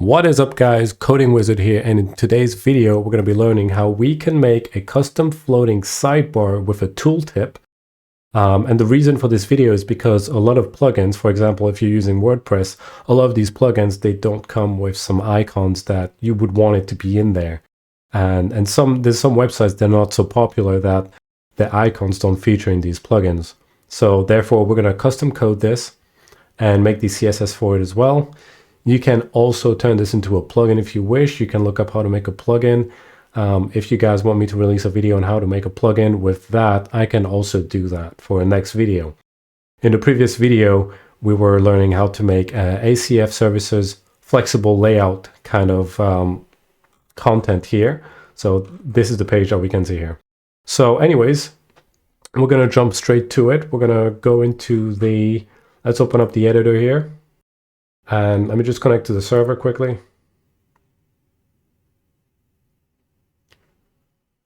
What is up guys, Coding Wizard here, and in today's video we're going to be learning how we can make a custom floating sidebar with a tooltip. And the reason for this video is because a lot of plugins, for example if you're using WordPress, a lot of these plugins they don't come with some icons that you would want it to be in there. And there's some websites they're not so popular that the icons don't feature in these plugins. So therefore we're going to custom code this and make the CSS for it as well. You can also turn this into a plugin if you wish. You can look up how to make a plugin. If you guys want me to release a video on how to make a plugin with that, I can also do that for a next video. In the previous video, we were learning how to make ACF services flexible layout kind of content here. So this is the page that we can see here. So anyways, we're going to jump straight to it. We're going to go into let's open up the editor here. And let me just connect to the server quickly.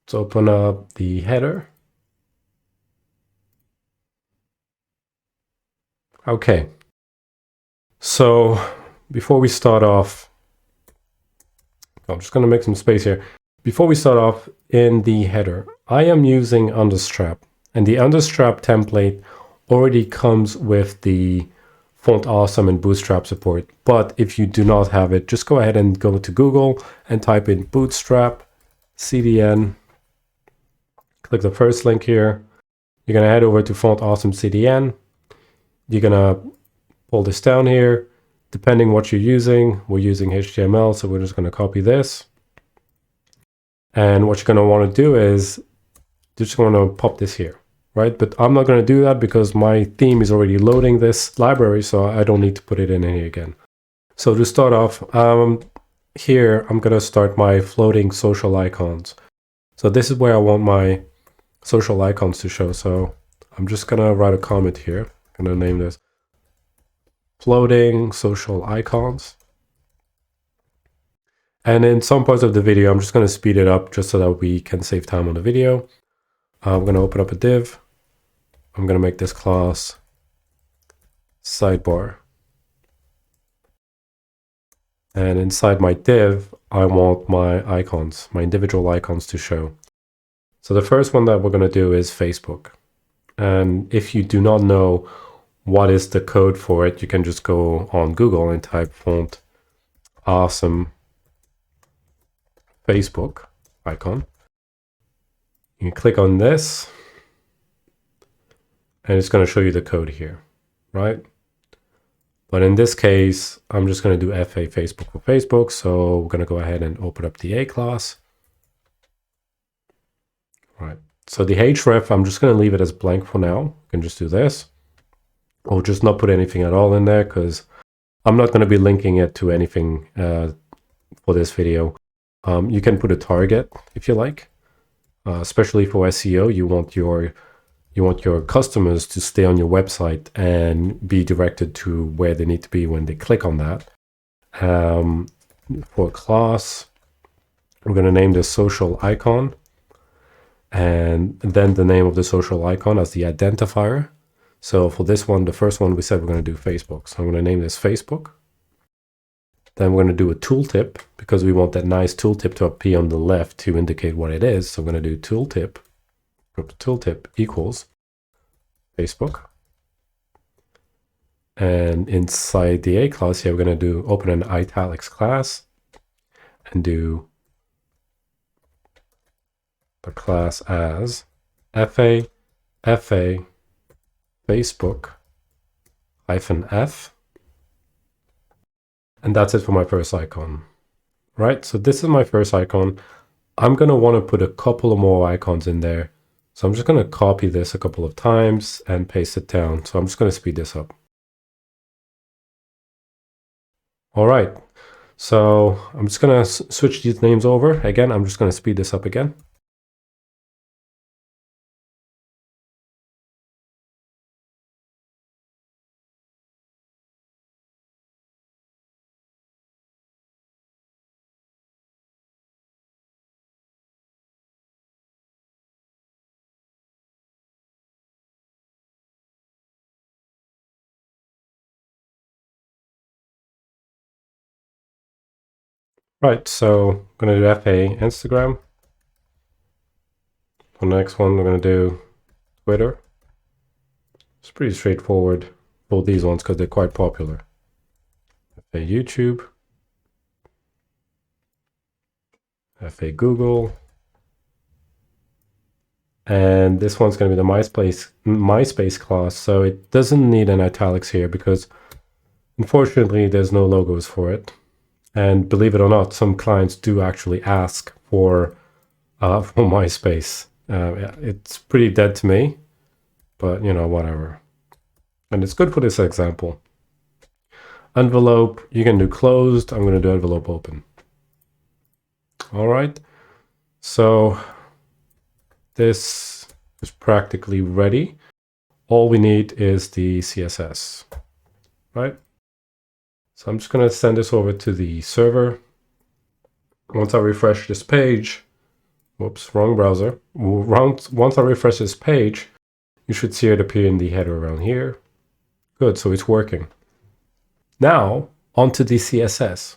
Let's open up the header. Okay. So before we start off, I'm just going to make some space here. Before we start off in the header, I am using Understrap, and the Understrap template already comes with the Font Awesome and Bootstrap support. But if you do not have it, just go ahead and go to Google and type in Bootstrap CDN. Click the first link here. You're going to head over to Font Awesome CDN. You're going to pull this down here. Depending what you're using, we're using HTML, so we're just going to copy this. And what you're going to want to do is just going to pop this here. Right, but I'm not going to do that because my theme is already loading this library, so I don't need to put it in here again. So to start off, here I'm going to start my floating social icons. So this is where I want my social icons to show. So I'm just going to write a comment here. I'm going to name this floating social icons. And in some parts of the video, I'm just going to speed it up just so that we can save time on the video. I'm going to open up a div. I'm going to make this class sidebar. And inside my div, I want my icons, my individual icons to show. So the first one that we're going to do is Facebook. And if you do not know what is the code for it, you can just go on Google and type Font Awesome Facebook icon. You can click on this. And it's going to show you the code here, right? But in this case, I'm just going to do FA Facebook for Facebook. So we're going to go ahead and open up the A class. Right. So the href, I'm just going to leave it as blank for now. You can just do this. Or just not put anything at all in there because I'm not going to be linking it to anything for this video. You can put a target if you like, especially for SEO. You want your customers to stay on your website and be directed to where they need to be when they click on that. For class, we're going to name this social icon, and then the name of the social icon as the identifier. So for this one, the first one we said we're going to do Facebook. So I'm going to name this Facebook. Then we're going to do a tooltip because we want that nice tooltip to appear on the left to indicate what it is. So I'm going to do tooltip equals Facebook. And inside the A class here, we're going to open an italics class and do the class as FA Facebook -F. And that's it for my first icon, right? So this is my first icon. I'm going to want to put a couple of more icons in there. So I'm just going to copy this a couple of times and paste it down. So I'm just going to speed this up. All right. So I'm just going to switch these names over. Again, I'm just going to speed this up again. Right, so I'm going to do FA Instagram. For the next one, we're going to do Twitter. It's pretty straightforward for these ones because they're quite popular. FA YouTube. FA Google. And this one's going to be the MySpace class, so it doesn't need an italics here because unfortunately there's no logos for it. And believe it or not, some clients do actually ask for MySpace. It's pretty dead to me, but you know, whatever. And it's good for this example. Envelope, you can do closed. I'm going to do envelope open. All right. So this is practically ready. All we need is the CSS, right? So I'm just going to send this over to the server. Once I refresh this page, whoops, wrong browser. Once I refresh this page, you should see it appear in the header around here. Good, so it's working. Now, onto the CSS.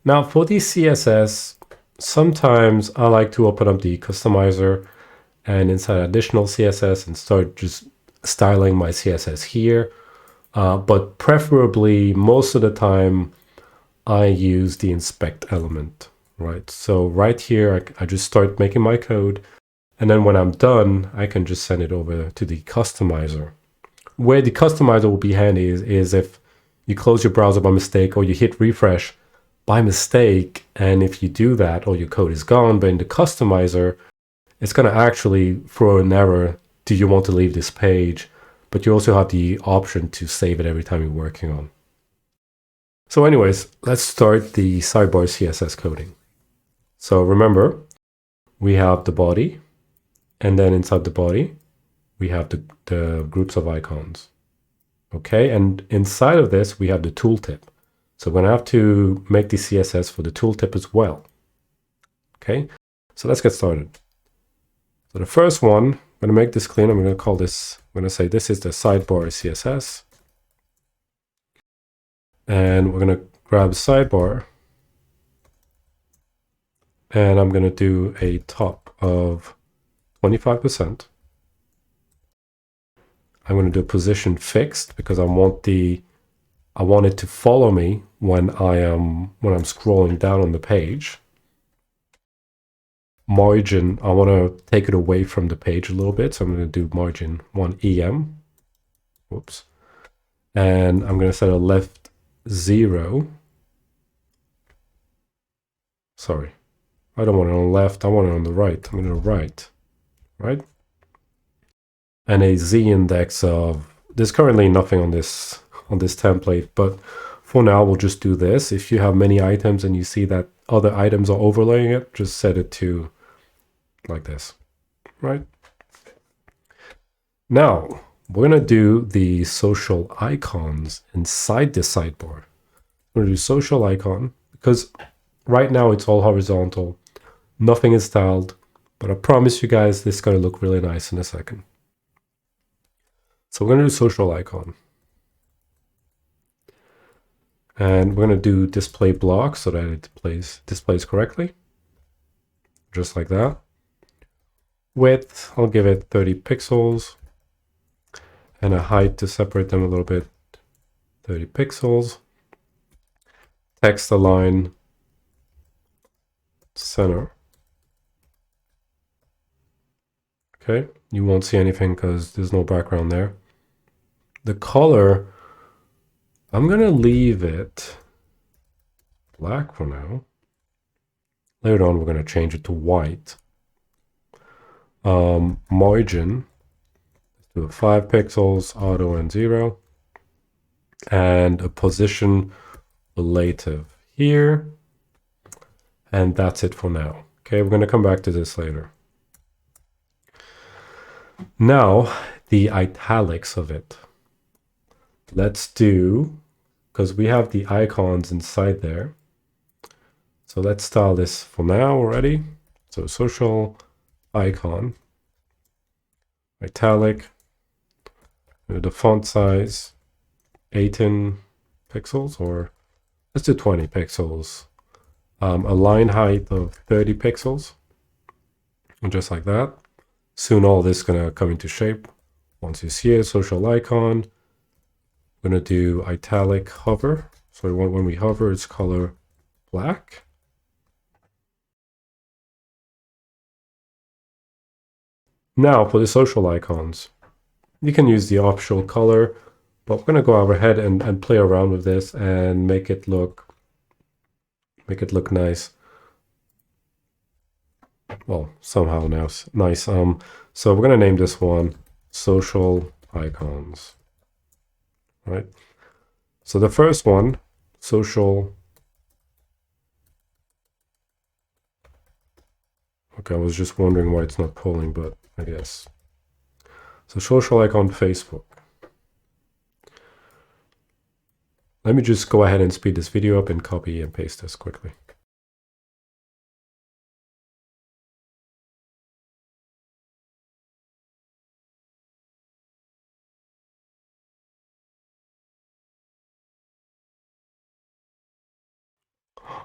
Now, for the CSS, sometimes I like to open up the customizer and inside additional CSS and start just styling my CSS here. But preferably, most of the time, I use the inspect element, right? So right here, I just start making my code. And then when I'm done, I can just send it over to the customizer. Where the customizer will be handy is if you close your browser by mistake or you hit refresh by mistake. And if you do that, all your code is gone. But in the customizer, it's going to actually throw an error. Do you want to leave this page? But you also have the option to save it every time you're working on. So anyways, let's start the sidebar CSS coding. So remember, we have the body, and then inside the body, we have the groups of icons. Okay, and inside of this, we have the tooltip. So we're going to have to make the CSS for the tooltip as well. Okay, so let's get started. So the first one, I'm going to make this clean. I'm going to call this, I'm going to say this is the sidebar CSS. And we're going to grab sidebar. And I'm going to do a top of 25%. I'm going to do position fixed because I want it to follow me when I'm scrolling down on the page. Margin, I want to take it away from the page a little bit, so I'm going to do margin 1 EM. Whoops. And I'm going to set a left 0. Sorry, I don't want it on the left, I want it on the right. I'm going to right? And a Z index of, there's currently nothing on this template, but for now we'll just do this. If you have many items and you see that other items are overlaying it, just set it to like this, right? Now, we're going to do the social icons inside the sidebar. We're going to do social icon because right now it's all horizontal. Nothing is styled, but I promise you guys this is going to look really nice in a second. So we're going to do social icon. And we're going to do display block so that it displays correctly. Just like that. Width, I'll give it 30 pixels. And a height to separate them a little bit, 30 pixels. Text align, center. Okay, you won't see anything because there's no background there. The color, I'm going to leave it black for now. Later on, we're going to change it to white. Margin, let's do 5 pixels, auto and 0. And a position relative here. And that's it for now. Okay, we're going to come back to this later. Now, the italics of it. Let's do, because we have the icons inside there. So let's style this for now already. So social icon, italic, the font size, 18 pixels, or let's do 20 pixels. a line height of 30 pixels, and just like that. Soon all this is going to come into shape. Once you see a social icon, we're going to do italic hover. So when we hover, it's color black. Now for the social icons, you can use the optional color, but we're going to go ahead and play around with this and make it look nice. Well, somehow now nice. So we're going to name this one social icons, right? So the first one, social. Okay, I was just wondering why it's not pulling, but I guess. So social icon Facebook. Let me just go ahead and speed this video up and copy and paste this quickly.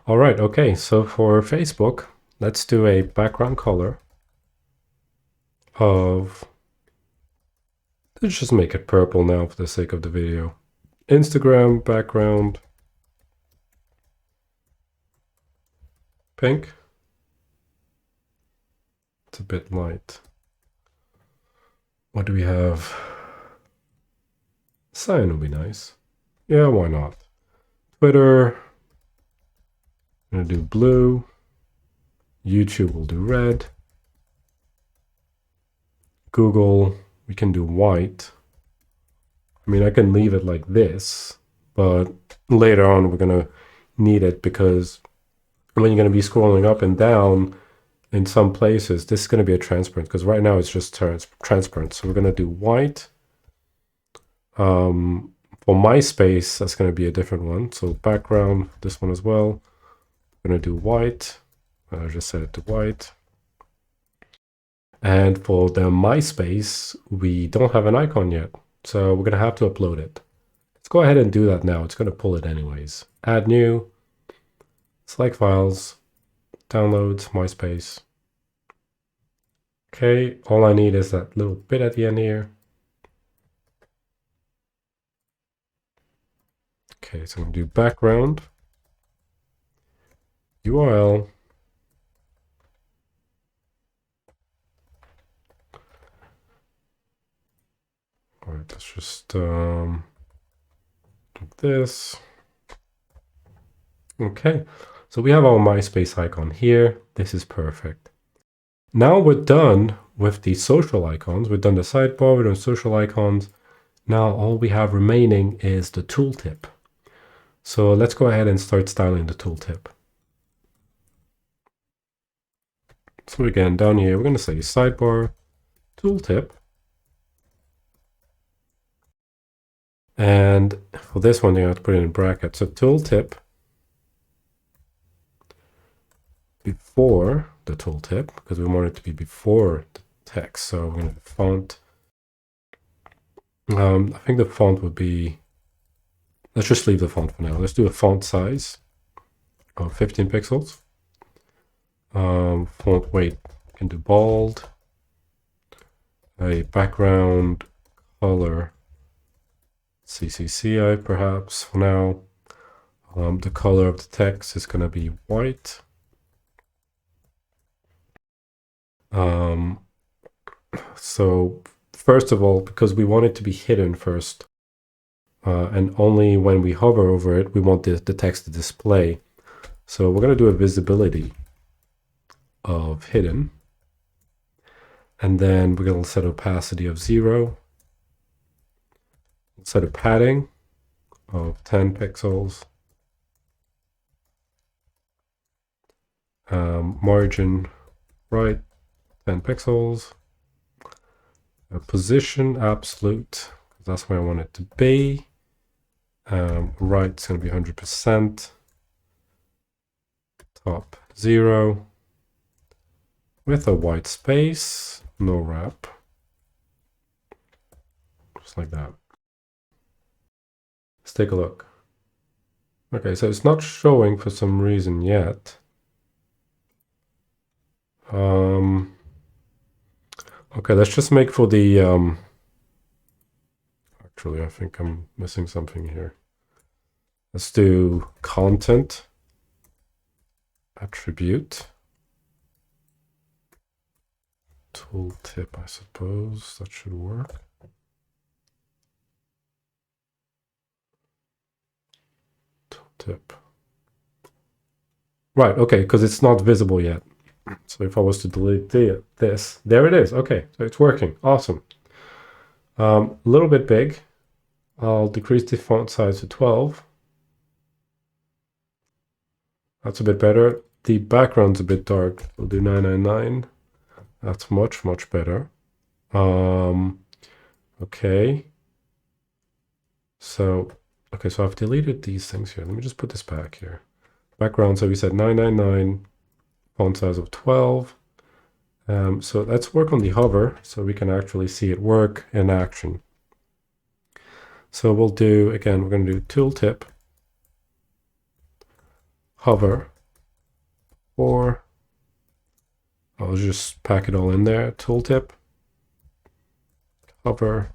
All right, okay, so for Facebook, let's do a background color of, let's just make it purple now for the sake of the video. Instagram background, pink. It's a bit light. What do we have? Cyan would be nice. Yeah, why not? Twitter, I'm gonna do blue. YouTube will do red. Google, we can do white. I mean, I can leave it like this, but later on we're gonna need it because when you're gonna be scrolling up and down in some places, this is gonna be a transparent because right now it's just transparent. So we're gonna do white. For MySpace, that's gonna be a different one. So background, this one as well. We're gonna do white. I just set it to white. And for the MySpace, we don't have an icon yet. So we're gonna have to upload it. Let's go ahead and do that now. It's gonna pull it anyways. Add new, select files, downloads, MySpace. Okay, all I need is that little bit at the end here. Okay, so I'm gonna do background, URL, all right, let's just do this. Okay, so we have our MySpace icon here. This is perfect. Now we're done with the social icons. We've done the sidebar, we've done social icons. Now all we have remaining is the tooltip. So let's go ahead and start styling the tooltip. So again, down here, we're going to say sidebar, tooltip. And for this one, you have to put it in brackets. So tooltip before the tooltip, because we want it to be before the text. So we're going to font. I think the font would be, let's just leave the font for now. Let's do a font size of 15 pixels. Font weight, can do bold. A background color, CCCI perhaps for now. The color of the text is going to be white. So first of all, because we want it to be hidden first, and only when we hover over it, we want the text to display. So we're going to do a visibility of hidden. And then we're going to set opacity of 0. Set a padding of 10 pixels. Margin right, 10 pixels. Position absolute, that's where I want it to be. Right is going to be 100%. Top 0. With a white space, no wrap. Just like that. Let's take a look. Okay, so it's not showing for some reason yet. Okay, let's just make for the, actually, I think I'm missing something here. Let's do content attribute. Tooltip, I suppose that should work. Tooltip. Right, okay, because it's not visible yet. So if I was to delete this, there it is. Okay, so it's working. Awesome. A little bit big. I'll decrease the font size to 12. That's a bit better. The background's a bit dark. We'll do 999. That's much, much better. Okay. So I've deleted these things here. Let me just put this back here. Background, so we said 999, font size of 12. So let's work on the hover so we can actually see it work in action. So we'll do, again, we're going to do tooltip, hover, or I'll just pack it all in there, tooltip, hover,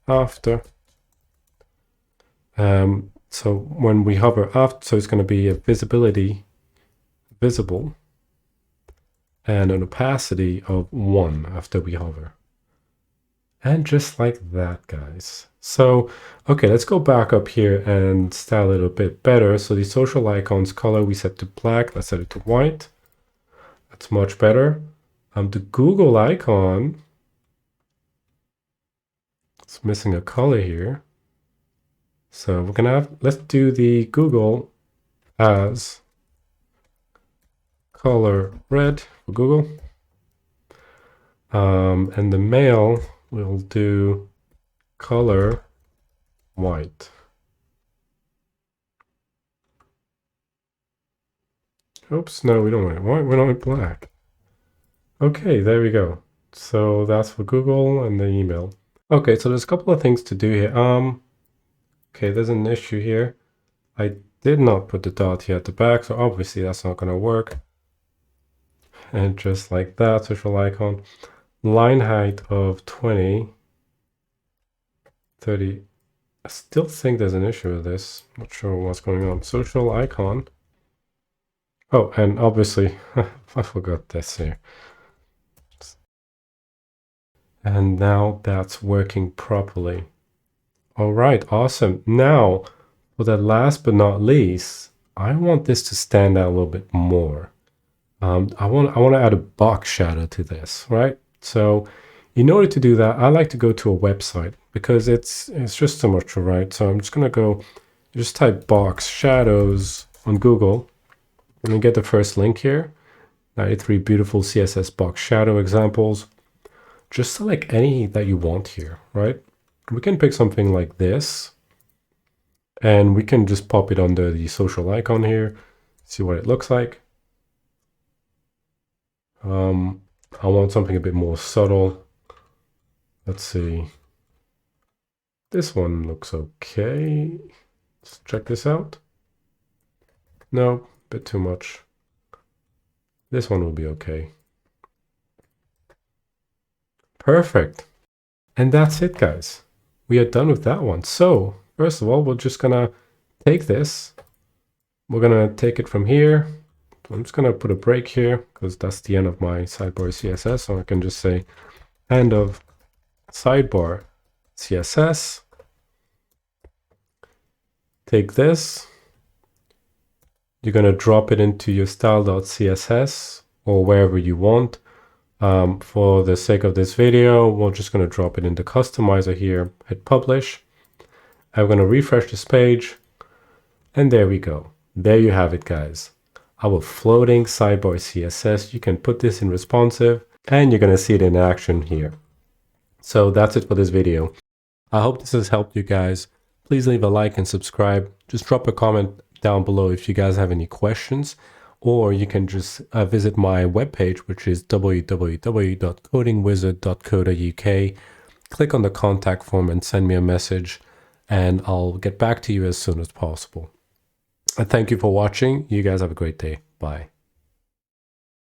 after. So when we hover after, so it's going to be a visibility, visible, and an opacity of 1 after we hover. And just like that, guys. So, okay, let's go back up here and style it a bit better. So the social icons color we set to black, let's set it to white. That's much better. The Google icon, it's missing a color here. So we're gonna have, let's do the Google as color red for Google. And the mail we'll do color white. Oops, no, we don't want it white, we want it black. Okay, there we go. So that's for Google and the email. Okay, so there's a couple of things to do here. Okay, there's an issue here. I did not put the dot here at the back, so obviously that's not going to work. And just like that, social icon, line height of 20, 30. I still think there's an issue with this. Not sure what's going on. Social icon. Oh, and obviously, I forgot this here. And now that's working properly. All right, awesome. Now, for the last but not least, I want this to stand out a little bit more. I want to add a box shadow to this, right? So in order to do that, I like to go to a website because it's just so much to write. So I'm just going to go, just type box shadows on Google and you get the first link here, 93 beautiful CSS box shadow examples. Just select any that you want here, right? We can pick something like this and we can just pop it under the social icon here, see what it looks like. I want something a bit more subtle. Let's see. This one looks okay. Let's check this out. No, a bit too much. This one will be okay. Perfect. And that's it, guys. We are done with that one. So first of all, we're just gonna take this. We're gonna take it from here. I'm just gonna put a break here because that's the end of my sidebar CSS. So I can just say end of sidebar CSS. Take this. You're gonna drop it into your style.css or wherever you want. For the sake of this video, we're just going to drop it in the customizer here, hit publish. I'm going to refresh this page, and there we go. There you have it, guys. Our floating sidebar CSS. You can put this in responsive, and you're going to see it in action here. So that's it for this video. I hope this has helped you guys. Please leave a like and subscribe. Just drop a comment down below if you guys have any questions. Or you can just visit my webpage, which is www.codingwizard.co.uk. Click on the contact form and send me a message, and I'll get back to you as soon as possible. I thank you for watching. You guys have a great day. Bye.